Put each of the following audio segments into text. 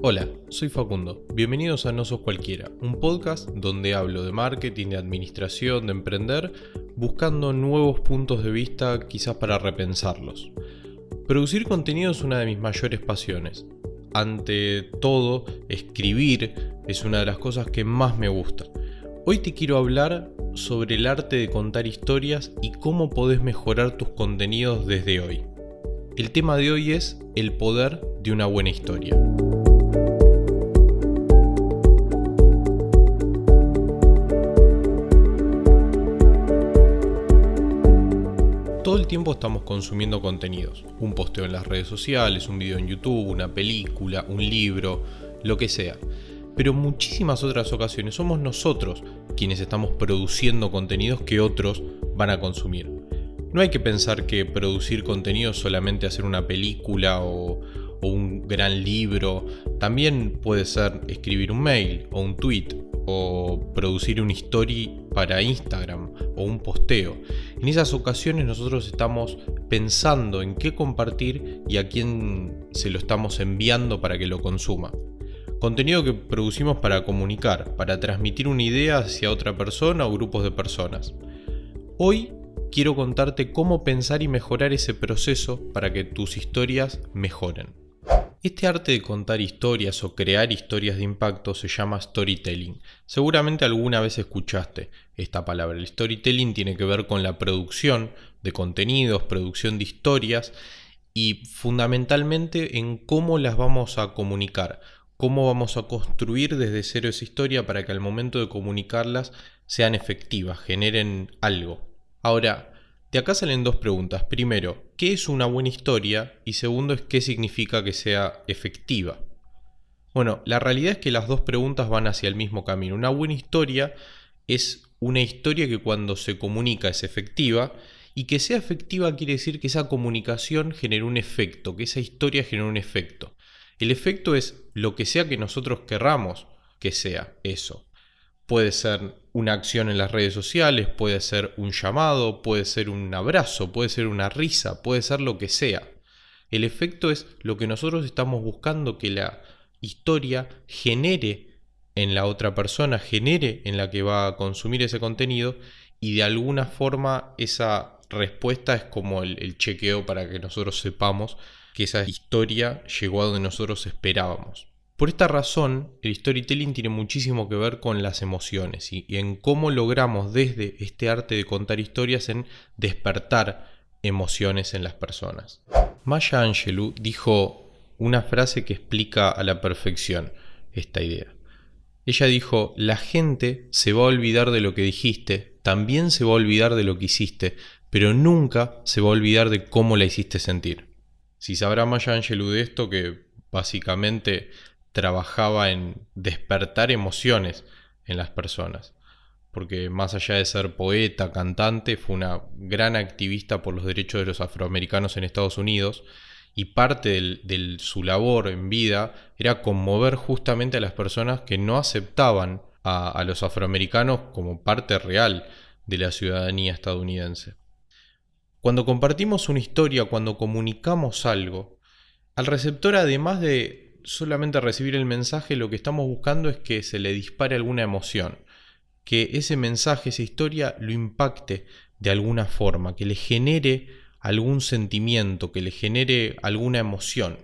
Hola, soy Facundo. Bienvenidos a No Sos Cualquiera, un podcast donde hablo de marketing, de administración, de emprender, buscando nuevos puntos de vista quizás para repensarlos. Producir contenido es una de mis mayores pasiones. Ante todo, escribir es una de las cosas que más me gusta. Hoy te quiero hablar sobre el arte de contar historias y cómo podés mejorar tus contenidos desde hoy. El tema de hoy es el poder de una buena historia. Todo el tiempo estamos consumiendo contenidos, un posteo en las redes sociales, un video en YouTube, una película, un libro, lo que sea. Pero en muchísimas otras ocasiones somos nosotros quienes estamos produciendo contenidos que otros van a consumir. No hay que pensar que producir contenido es solamente hacer una película o un gran libro. También puede ser escribir un mail o un tweet o producir una story para Instagram o un posteo. En esas ocasiones nosotros estamos pensando en qué compartir y a quién se lo estamos enviando para que lo consuma. Contenido que producimos para comunicar, para transmitir una idea hacia otra persona o grupos de personas. Hoy quiero contarte cómo pensar y mejorar ese proceso para que tus historias mejoren. Este arte de contar historias o crear historias de impacto se llama storytelling. Seguramente alguna vez escuchaste esta palabra. El storytelling tiene que ver con la producción de contenidos, producción de historias y fundamentalmente en cómo las vamos a comunicar, cómo vamos a construir desde cero esa historia para que al momento de comunicarlas sean efectivas, generen algo. Ahora, de acá salen dos preguntas. Primero, ¿qué es una buena historia? Y segundo, ¿qué significa que sea efectiva? Bueno, la realidad es que las dos preguntas van hacia el mismo camino. Una buena historia es una historia que cuando se comunica es efectiva, y que sea efectiva quiere decir que esa comunicación genere un efecto, que esa historia genere un efecto. El efecto es lo que sea que nosotros querramos que sea eso. Puede ser una acción en las redes sociales, puede ser un llamado, puede ser un abrazo, puede ser una risa, puede ser lo que sea. El efecto es lo que nosotros estamos buscando que la historia genere en la otra persona, genere en la que va a consumir ese contenido, y de alguna forma esa respuesta es como el chequeo para que nosotros sepamos que esa historia llegó a donde nosotros esperábamos. Por esta razón, el storytelling tiene muchísimo que ver con las emociones y en cómo logramos desde este arte de contar historias en despertar emociones en las personas. Maya Angelou dijo una frase que explica a la perfección esta idea. Ella dijo: la gente se va a olvidar de lo que dijiste, también se va a olvidar de lo que hiciste, pero nunca se va a olvidar de cómo la hiciste sentir. Si sabrá Maya Angelou de esto, que básicamente trabajaba en despertar emociones en las personas, porque más allá de ser poeta, cantante, fue una gran activista por los derechos de los afroamericanos en Estados Unidos, y parte de su labor en vida era conmover justamente a las personas que no aceptaban a los afroamericanos como parte real de la ciudadanía estadounidense. Cuando compartimos una historia, cuando comunicamos algo, al receptor, además de solamente recibir el mensaje, lo que estamos buscando es que se le dispare alguna emoción, que ese mensaje, esa historia, lo impacte de alguna forma, que le genere algún sentimiento, que le genere alguna emoción.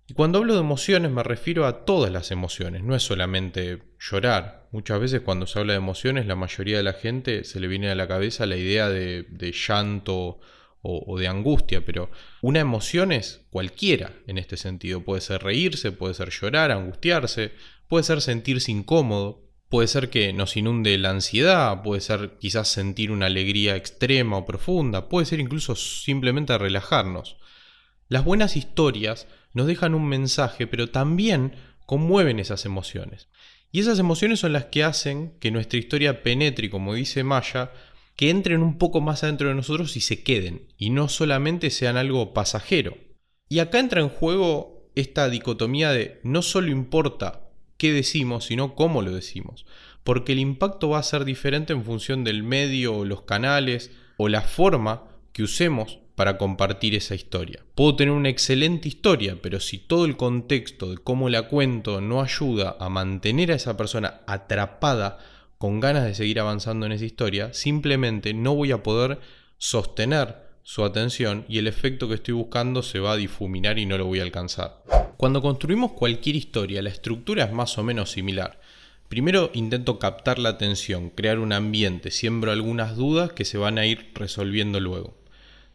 Y cuando hablo de emociones me refiero a todas las emociones, no es solamente llorar. Muchas veces cuando se habla de emociones, la mayoría de la gente se le viene a la cabeza la idea de llanto o de angustia, pero una emoción es cualquiera en este sentido. Puede ser reírse, puede ser llorar, angustiarse, puede ser sentirse incómodo, puede ser que nos inunde la ansiedad, puede ser quizás sentir una alegría extrema o profunda, puede ser incluso simplemente relajarnos. Las buenas historias nos dejan un mensaje, pero también conmueven esas emociones. Y esas emociones son las que hacen que nuestra historia penetre, como dice Maya, que entren un poco más adentro de nosotros y se queden, y no solamente sean algo pasajero. Y acá entra en juego esta dicotomía de no solo importa qué decimos, sino cómo lo decimos, porque el impacto va a ser diferente en función del medio o los canales o la forma que usemos para compartir esa historia. Puedo tener una excelente historia, pero si todo el contexto de cómo la cuento no ayuda a mantener a esa persona atrapada con ganas de seguir avanzando en esa historia, simplemente no voy a poder sostener su atención y el efecto que estoy buscando se va a difuminar y no lo voy a alcanzar. Cuando construimos cualquier historia, la estructura es más o menos similar. Primero intento captar la atención, crear un ambiente, siembro algunas dudas que se van a ir resolviendo luego.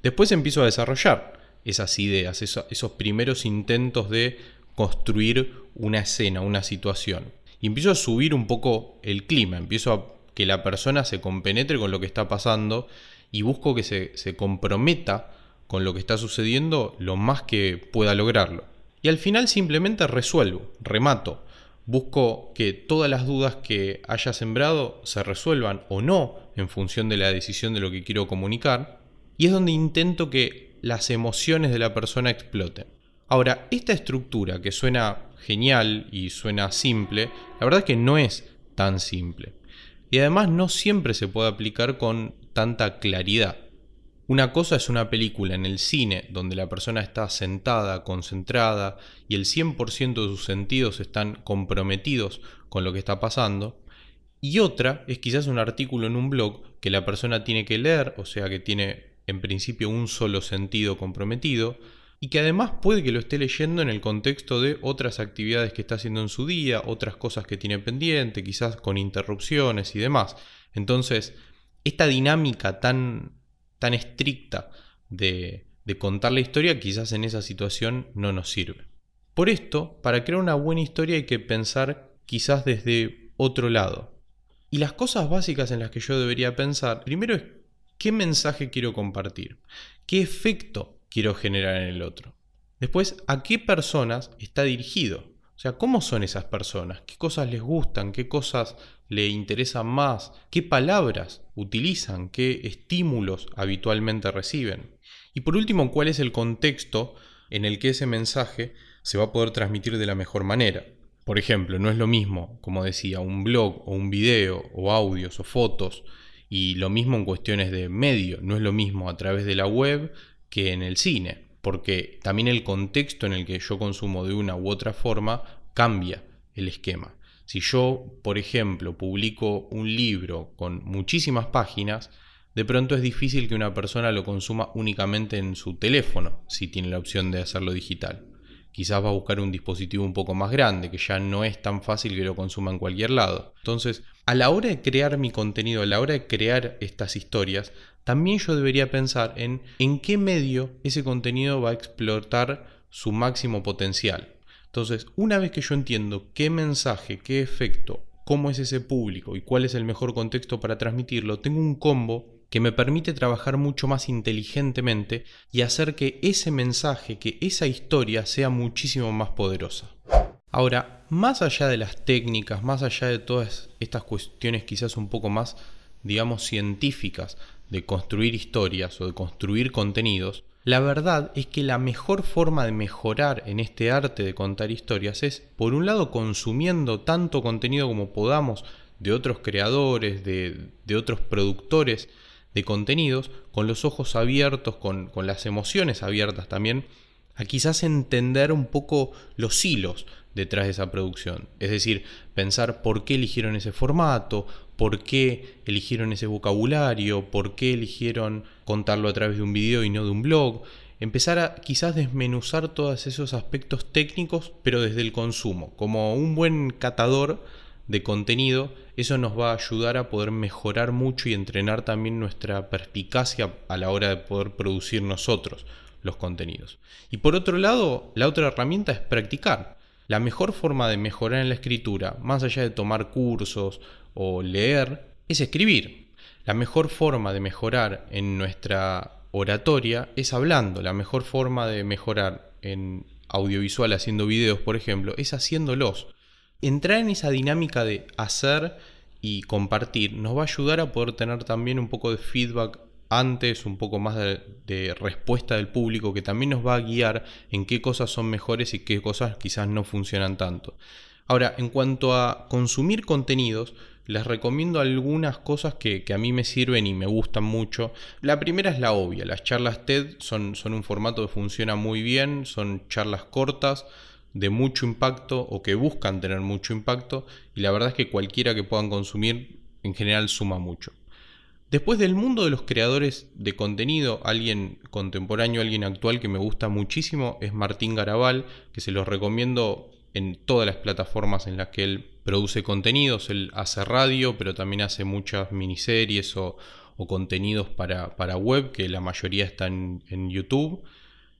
Después empiezo a desarrollar esas ideas, esos primeros intentos de construir una escena, una situación. Y empiezo a subir un poco el clima, empiezo a que la persona se compenetre con lo que está pasando y busco que se comprometa con lo que está sucediendo lo más que pueda lograrlo. Y al final simplemente resuelvo, remato. Busco que todas las dudas que haya sembrado se resuelvan o no en función de la decisión de lo que quiero comunicar. Y es donde intento que las emociones de la persona exploten. Ahora, esta estructura que suena genial y suena simple, la verdad es que no es tan simple. Y además no siempre se puede aplicar con tanta claridad. Una cosa es una película en el cine donde la persona está sentada, concentrada y el 100% de sus sentidos están comprometidos con lo que está pasando. Y otra es quizás un artículo en un blog que la persona tiene que leer, o sea que tiene en principio un solo sentido comprometido y que además puede que lo esté leyendo en el contexto de otras actividades que está haciendo en su día, otras cosas que tiene pendiente, quizás con interrupciones y demás. Entonces, esta dinámica tan estricta de contar la historia quizás en esa situación no nos sirve. Por esto, para crear una buena historia hay que pensar quizás desde otro lado. Y las cosas básicas en las que yo debería pensar, primero es qué mensaje quiero compartir, qué efecto quiero generar en el otro. Después, a qué personas está dirigido. O sea, ¿cómo son esas personas? ¿Qué cosas les gustan? ¿Qué cosas le interesan más? ¿Qué palabras utilizan? ¿Qué estímulos habitualmente reciben? Y por último, ¿cuál es el contexto en el que ese mensaje se va a poder transmitir de la mejor manera? Por ejemplo, no es lo mismo, como decía, un blog o un video o audios o fotos, y lo mismo en cuestiones de medio. No es lo mismo a través de la web que en el cine, porque también el contexto en el que yo consumo de una u otra forma cambia el esquema. Si yo, por ejemplo, publico un libro con muchísimas páginas, de pronto es difícil que una persona lo consuma únicamente en su teléfono, si tiene la opción de hacerlo digital. Quizás va a buscar un dispositivo un poco más grande, que ya no es tan fácil que lo consuma en cualquier lado. Entonces, a la hora de crear mi contenido, a la hora de crear estas historias, también yo debería pensar en qué medio ese contenido va a explotar su máximo potencial. Entonces, una vez que yo entiendo qué mensaje, qué efecto, cómo es ese público y cuál es el mejor contexto para transmitirlo, tengo un combo que me permite trabajar mucho más inteligentemente y hacer que ese mensaje, que esa historia sea muchísimo más poderosa. Ahora, más allá de las técnicas, más allá de todas estas cuestiones quizás un poco más, digamos, científicas de construir historias o de construir contenidos, la verdad es que la mejor forma de mejorar en este arte de contar historias es, por un lado, consumiendo tanto contenido como podamos de otros creadores, de otros productores de contenidos, con los ojos abiertos, con las emociones abiertas también, a quizás entender un poco los hilos detrás de esa producción. Es decir, pensar por qué eligieron ese formato, por qué eligieron ese vocabulario, por qué eligieron contarlo a través de un video y no de un blog. Empezar a quizás desmenuzar todos esos aspectos técnicos, pero desde el consumo. Como un buen catador de contenido, eso nos va a ayudar a poder mejorar mucho y entrenar también nuestra perspicacia a la hora de poder producir nosotros los contenidos. Y por otro lado, la otra herramienta es practicar. La mejor forma de mejorar en la escritura, más allá de tomar cursos o leer, es escribir. La mejor forma de mejorar en nuestra oratoria es hablando. La mejor forma de mejorar en audiovisual haciendo videos, por ejemplo, es haciéndolos. Entrar en esa dinámica de hacer y compartir nos va a ayudar a poder tener también un poco de feedback antes, un poco más de respuesta del público, que también nos va a guiar en qué cosas son mejores y qué cosas quizás no funcionan tanto. Ahora, en cuanto a consumir contenidos, les recomiendo algunas cosas que a mí me sirven y me gustan mucho. La primera es la obvia, las charlas TED son un formato que funciona muy bien, son charlas cortas, de mucho impacto o que buscan tener mucho impacto, y la verdad es que cualquiera que puedan consumir en general suma mucho. Después, del mundo de los creadores de contenido, alguien contemporáneo, alguien actual que me gusta muchísimo es Martín Garabal, que se los recomiendo en todas las plataformas en las que él produce contenidos. Él hace radio, pero también hace muchas miniseries o contenidos para web, que la mayoría está en YouTube.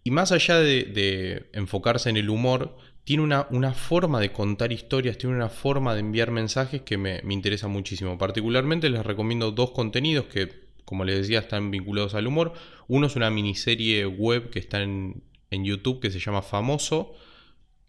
Y más allá de enfocarse en el humor, tiene una forma de contar historias, tiene una forma de enviar mensajes que me interesa muchísimo. Particularmente les recomiendo dos contenidos que, como les decía, están vinculados al humor. Uno es una miniserie web que está en YouTube que se llama Famoso,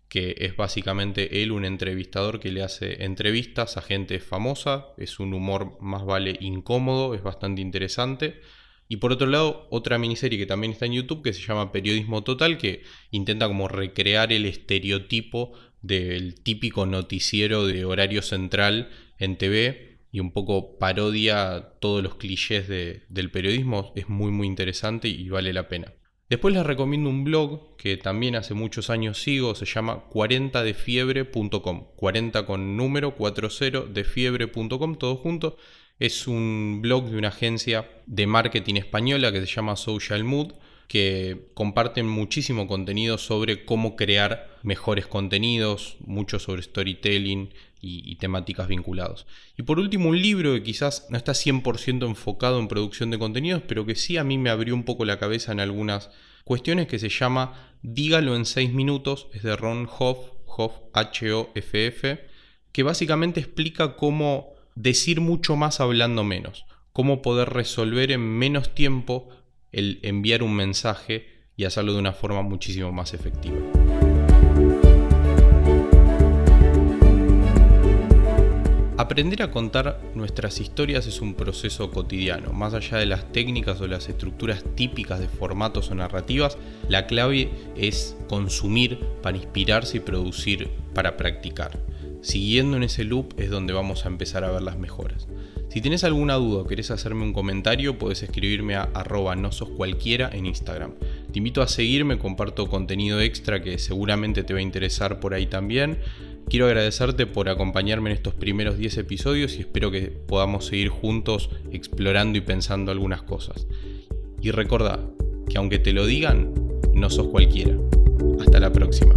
que es básicamente él, un entrevistador que le hace entrevistas a gente famosa. Es un humor más vale incómodo, es bastante interesante. Y por otro lado, otra miniserie que también está en YouTube que se llama Periodismo Total, que intenta como recrear el estereotipo del típico noticiero de horario central en TV y un poco parodia todos los clichés del periodismo. Es muy muy interesante y vale la pena. Después les recomiendo un blog que también hace muchos años sigo, se llama 40defiebre.com, 40 con número, 40defiebre.com, todo junto. Es un blog de una agencia de marketing española que se llama Social Mood, que comparten muchísimo contenido sobre cómo crear mejores contenidos, mucho sobre storytelling y temáticas vinculados. Y por último, un libro que quizás no está 100% enfocado en producción de contenidos, pero que sí a mí me abrió un poco la cabeza en algunas cuestiones, que se llama Dígalo en 6 minutos, es de Ron Hoff, H-O-F-F, que básicamente explica cómo decir mucho más hablando menos, cómo poder resolver en menos tiempo el enviar un mensaje y hacerlo de una forma muchísimo más efectiva. Aprender a contar nuestras historias es un proceso cotidiano. Más allá de las técnicas o las estructuras típicas de formatos o narrativas, la clave es consumir para inspirarse y producir para practicar. Siguiendo en ese loop es donde vamos a empezar a ver las mejoras. Si tenés alguna duda o querés hacerme un comentario, podés escribirme a @nososcualquiera en Instagram. Te invito a seguirme, comparto contenido extra que seguramente te va a interesar por ahí también. Quiero agradecerte por acompañarme en estos primeros 10 episodios y espero que podamos seguir juntos explorando y pensando algunas cosas. Y recordá que aunque te lo digan, no sos cualquiera. Hasta la próxima.